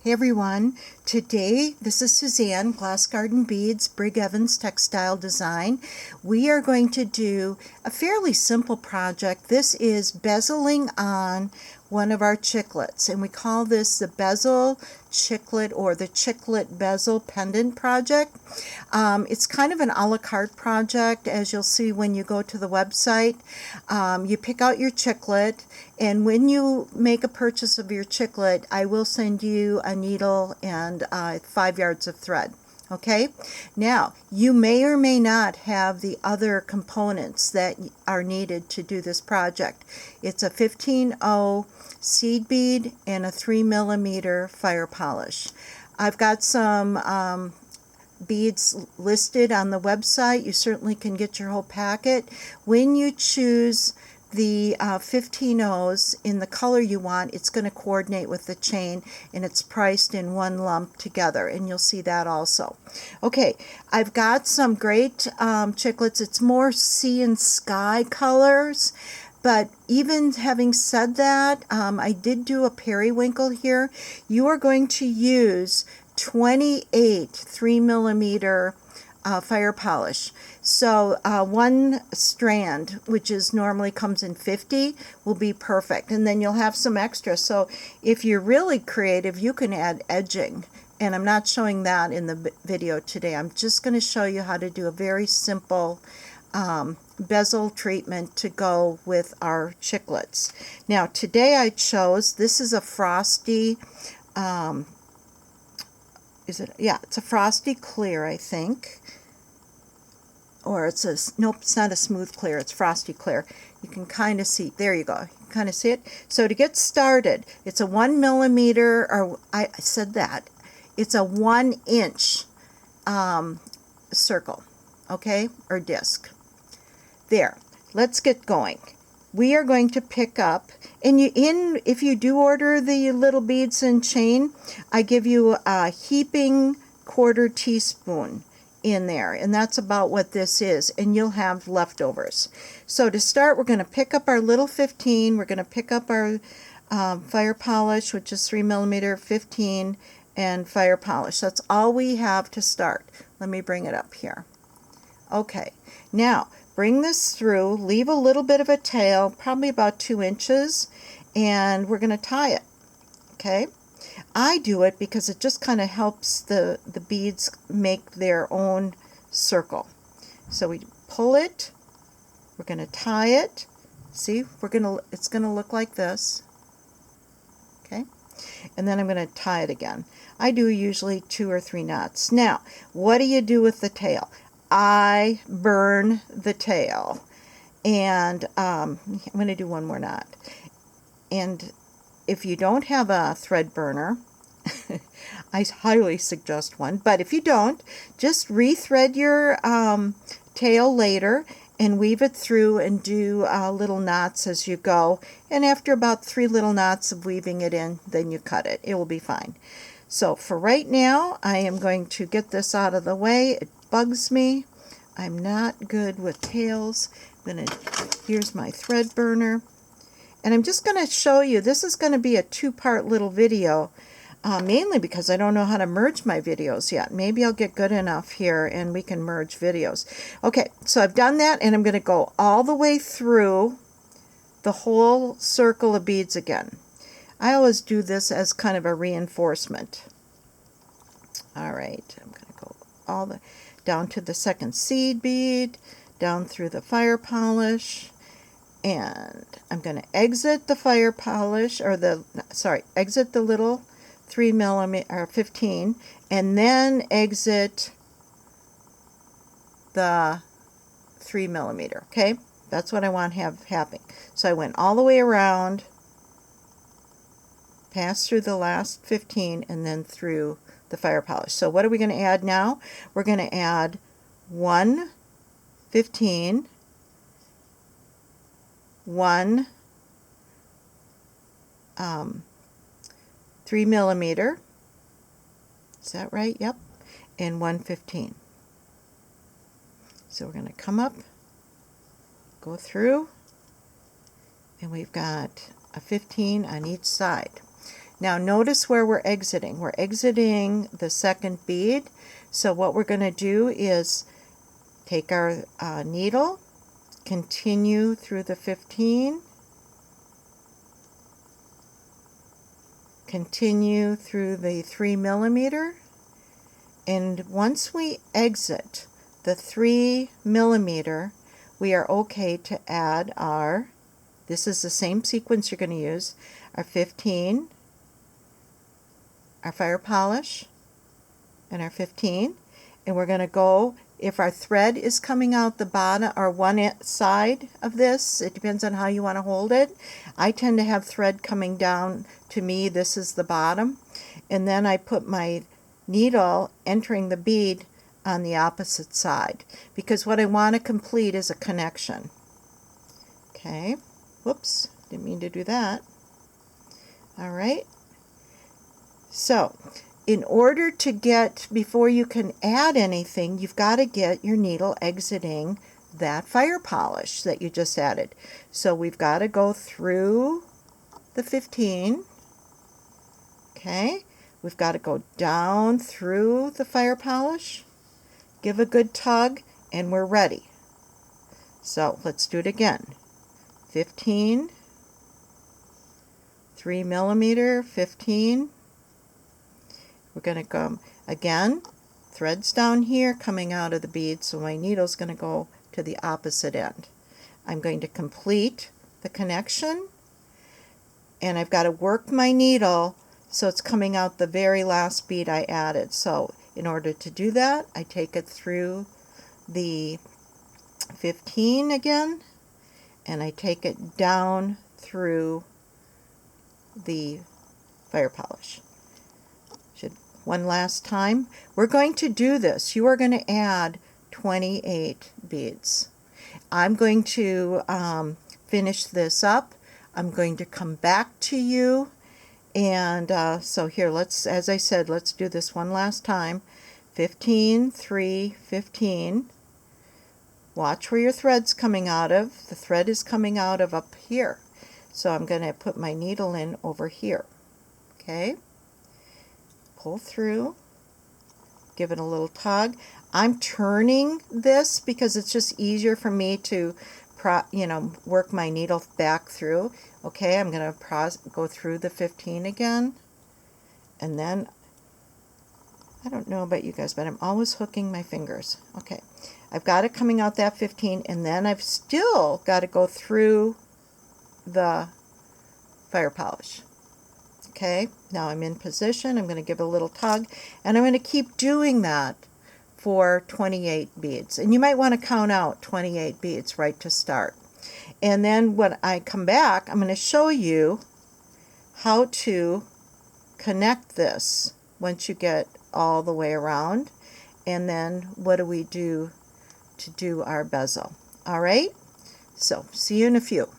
Hey everyone, today this is Suzanne, Glass Garden Beads, Brig Evans Textile Design. We are going to do a fairly simple project. This is bezeling on one of our chiclets, and we call this the Bezel Chicklet or the Chicklet Bezel Pendant project. It's kind of an a la carte project, as you'll see when you go to the website. You pick out your chiclet, and when you make a purchase of your chiclet, I will send you a needle and 5 yards of thread. Okay, now you may or may not have the other components that are needed to do this project. It's a 15-0 seed bead and a 3mm fire polish. I've got some beads listed on the website. You certainly can get your whole packet. When you choose the 15-0s in the color you want, it's going to coordinate with the chain, and it's priced in one lump together, and you'll see that also. Okay, I've got some great chiclets. It's more sea and sky colors, but even having said that, I did do a periwinkle here. You are going to use 28 3mm fire polish. So one strand, which is normally comes in 50, will be perfect, and then you'll have some extra. So if you're really creative, you can add edging, and I'm not showing that in the video today. I'm just going to show you how to do a very simple bezel treatment to go with our chiclets. Now today I chose, this is a frosty it's a frosty clear, I think. Or it's a, nope, it's not a smooth clear, it's frosty clear. You can kind of see, there you go, you can kind of see it. So to get started, it's a 1mm, or I said that, it's a 1-inch circle, okay, or disc. There, let's get going. We are going to pick up, and if you do order the little beads and chain, I give you a heaping 1/4 teaspoon in there, and that's about what this is, and you'll have leftovers. So to start, we're going to pick up our little 15, we're going to pick up our fire polish, which is 3mm 15, and fire polish. That's all we have to start. Let me bring it up here. Okay, now bring this through, leave a little bit of a tail, probably about 2 inches, and we're going to tie it. Okay, I do it because it just kind of helps the beads make their own circle. So we pull it, we're going to tie it. See, it's going to look like this. Okay, and then I'm going to tie it again. I do usually 2 or 3 knots. Now, what do you do with the tail? I burn the tail, and I'm going to do 1 more knot. And if you don't have a thread burner, I highly suggest one, but if you don't, just rethread your tail later and weave it through and do little knots as you go, and after about 3 little knots of weaving it in, then you cut it. It will be fine. So for right now, I am going to get this out of the way. It bugs me. I'm not good with tails. Here's my thread burner, and I'm just going to show you, this is going to be a 2-part little video, mainly because I don't know how to merge my videos yet. Maybe I'll get good enough here and we can merge videos. Okay, so I've done that, and I'm going to go all the way through the whole circle of beads again. I always do this as kind of a reinforcement. All right, I'm going to go down to the second seed bead, down through the fire polish, and I'm going to exit the fire polish, or exit the little 3mm or 15, and then exit the 3mm. Okay, that's what I want to have happen. So I went all the way around, passed through the last 15, and then through the fire polish. So what are we going to add now? We're going to add 1 15, 1 3mm. Is that right? Yep. And 1 15. So we're going to come up, go through, and we've got a 15 on each side. Now notice where we're exiting. We're exiting the second bead. So what we're going to do is take our needle, continue through the 15, continue through the 3 millimeter, and once we exit the 3 millimeter, we are okay to add our, this is the same sequence you're going to use, our 15, our fire polish, and our 15, and we're going to go, if our thread is coming out the bottom or one side of this, it depends on how you want to hold it. I tend to have thread coming down. To me, this is the bottom, and then I put my needle entering the bead on the opposite side, because what I want to complete is a connection. Okay, whoops, didn't mean to do that. All right, so in order to get, before you can add anything, you've got to get your needle exiting that fire polish that you just added. So we've got to go through the 15. Okay, we've got to go down through the fire polish, give a good tug, and we're ready. So let's do it again. 15, 3 millimeter, 15. We're going to go again, threads down here coming out of the bead, so my needle's going to go to the opposite end. I'm going to complete the connection, and I've got to work my needle so it's coming out the very last bead I added. So in order to do that, I take it through the 15 again, and I take it down through the fire polish. One last time. We're going to do this. You are going to add 28 beads. I'm going to finish this up. I'm going to come back to you, and so here, let's, as I said, let's do this one last time. 15, 3, 15. Watch where your thread's coming out of. The thread is coming out of up here, so I'm going to put my needle in over here. Okay, pull through, give it a little tug. I'm turning this because it's just easier for me to work my needle back through. Okay, I'm going to go through the 15 again, and then, I don't know about you guys, but I'm always hooking my fingers. Okay, I've got it coming out that 15, and then I've still got to go through the fire polish. Okay, now I'm in position. I'm going to give it a little tug, and I'm going to keep doing that for 28 beads. And you might want to count out 28 beads right to start. And then when I come back, I'm going to show you how to connect this once you get all the way around. And then what do we do to do our bezel? All right, so see you in a few.